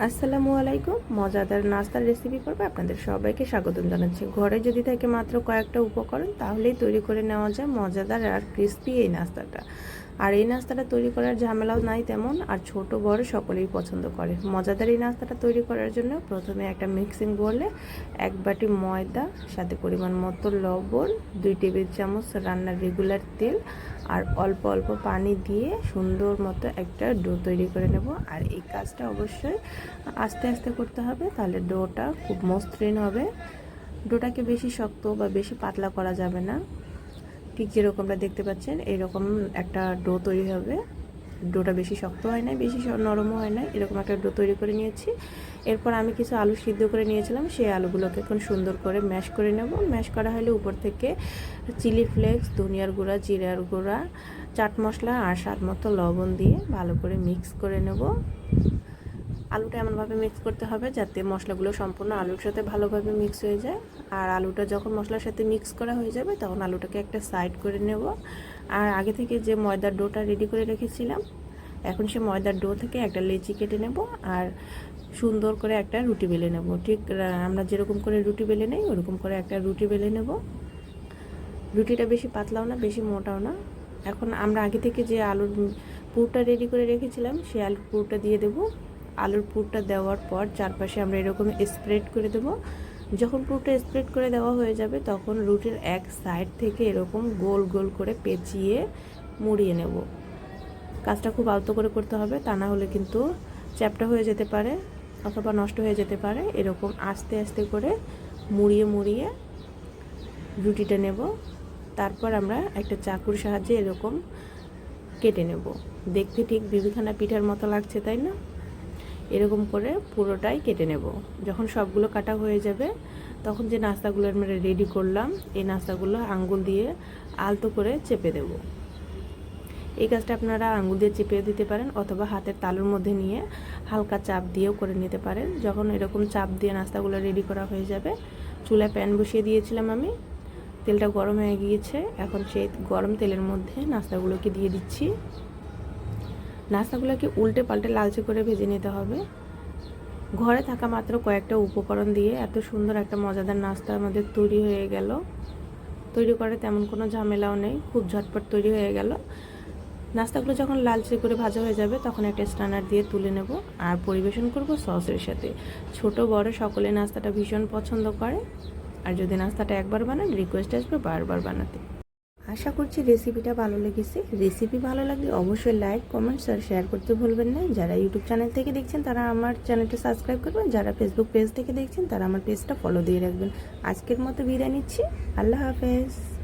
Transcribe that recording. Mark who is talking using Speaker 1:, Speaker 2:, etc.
Speaker 1: আসসালামু আলাইকুম। মজাদার নাস্তার রেসিপি পর্বে আপনাদের সবাইকে স্বাগতম জানাচ্ছি। ঘরে যদি থাকে মাত্র কয়েকটা উপকরণ, তাহলেই তৈরি করে নেওয়া যায় মজাদার আর ক্রিস্পি এই নাস্তাটা। আর এই নাস্তাটা তৈরি করার ঝামেলাও নাই তেমন, আর ছোট বড় সকলেই পছন্দ করে। মজাদার এই নাস্তাটা তৈরি করার জন্য প্রথমে একটা মিক্সিং বোলে 1 বাটি ময়দা, সাথে পরিমাণ মতো লবণ, 2 টেবিল চামচ রান্নার রেগুলার তেল আর অল্প অল্প পানি দিয়ে সুন্দর মতো একটা ডো তৈরি করে নেব। আর এই কাজটা অবশ্যই আস্তে আস্তে করতে হবে, তাহলে ডোটা খুব মসৃণ হবে। ডোটাকে বেশি শক্ত বা বেশি পাতলা করা যাবে না। ঠিক যেরকমটা দেখতে পাচ্ছেন এরকম একটা ডো তৈরি হবে। ডোটা বেশি শক্ত হয় না, বেশি নরমও হয় না, এরকম একটা ডো তৈরি করে নিয়েছি। এরপর আমি কিছু আলু সিদ্ধ করে নিয়েছিলাম, সেই আলুগুলোকে এখন সুন্দর করে ম্যাশ করে নেব। ম্যাশ করা হলে উপর থেকে চিলি ফ্লেক্স, ধনিয়ার গুঁড়া, জিরার গুঁড়া, চাট মশলা আর স্বাদ মতো লবণ দিয়ে ভালো করে মিক্স করে নেব। আলুটা এমনভাবে মিক্স করতে হবে যাতে মশলাগুলো সম্পূর্ণ আলুর সাথে ভালোভাবে মিক্স হয়ে যায়। আর আলুটা যখন মশলার সাথে মিক্স করা হয়ে যাবে তখন আলুটাকে একটা সাইড করে নেব। আর আগে থেকে যে ময়দার ডোটা রেডি করে রেখেছিলাম, এখন সে ময়দার ডো থেকে একটা লেচি কেটে নেব আর সুন্দর করে একটা রুটি বেলে নেব। ঠিক আমরা যেরকম করে রুটি বেলে নেই ওরকম করে একটা রুটি বেলে নেব। রুটিটা বেশি পাতলাও না, বেশি মোটাও না। এখন আমরা আগে থেকে যে আলুর পুরটা রেডি করে রেখেছিলাম সেই আলুর পুরটা দিয়ে দেব। আলুর পুরটা দেওয়ার পর চারপাশে আমরা এরকম স্প্রেড করে দেব। যখন পুরটা স্প্রেড করে দেওয়া হয়ে যাবে তখন রুটির এক সাইড থেকে এরকম গোল গোল করে পেঁচিয়ে মুড়িয়ে নেব। কাজটা খুব আলতো করে করতে হবে, তা না হলে কিন্তু চ্যাপটা হয়ে যেতে পারে অথবা নষ্ট হয়ে যেতে পারে। এরকম আস্তে আস্তে করে মুড়িয়ে মুড়িয়ে রুটিটা নেব। তারপর আমরা একটা চাকুর সাহায্যে এরকম কেটে নেব। দেখতে ঠিক বিবিখানা পিঠার মতো লাগছে, তাই না? এরকম করে পুরোটাই কেটে নেব। যখন সবগুলো কাটা হয়ে যাবে তখন যে নাস্তাগুলো আমরা রেডি করলাম এই নাস্তাগুলো আঙ্গুল দিয়ে আলতো করে চেপে দেব। এই কাজটা আপনারা আঙ্গুল দিয়ে চেপে দিতে পারেন অথবা হাতের তালুর মধ্যে নিয়ে হালকা চাপ দিয়েও করে নিতে পারেন। যখন এরকম চাপ দিয়ে নাস্তাগুলো রেডি করা হয়ে যাবে, চুলায় প্যান বসিয়ে দিয়েছিলাম আমি। তেলটা গরম হয়ে গিয়েছে, এখন সেই গরম তেলের মধ্যে নাস্তাগুলোকে দিয়ে দিচ্ছি। নাস্তাগুলোকে উল্টে পাল্টে লালচে করে ভেজে নিতে হবে। ঘরে থাকা মাত্র কয়েকটা উপকরণ দিয়ে এত সুন্দর একটা মজাদার নাস্তা আমাদের তৈরি হয়ে গেল। তৈরি করে তেমন কোনো ঝামেলাও নেই, খুব ঝটপট তৈরি হয়ে গেল। নাস্তাগুলো যখন লালচে করে ভাজা হয়ে যাবে তখন একটা স্ট্যানার দিয়ে তুলে নেব আর পরিবেশন করব সসের সাথে। ছোট বড় সকলে নাস্তাটা ভীষণ পছন্দ করে। আর যদি নাস্তাটা একবার বানান, রিকোয়েস্ট আসবে বারবার বানাতে। আশা করছি রেসিপিটা ভালো লেগেছে। রেসিপি ভালো লাগলে অবশ্যই লাইক, কমেন্টস আর শেয়ার করতে ভুলবেন না। যারা ইউটিউব চ্যানেল থেকে দেখছেন তারা আমার চ্যানেলটা সাবস্ক্রাইব করবেন, যারা ফেসবুক পেজ থেকে দেখছেন তারা আমার পেজটা ফলো দিয়ে রাখবেন। আজকের মতো বিদায় নিচ্ছি। আল্লাহ হাফেজ।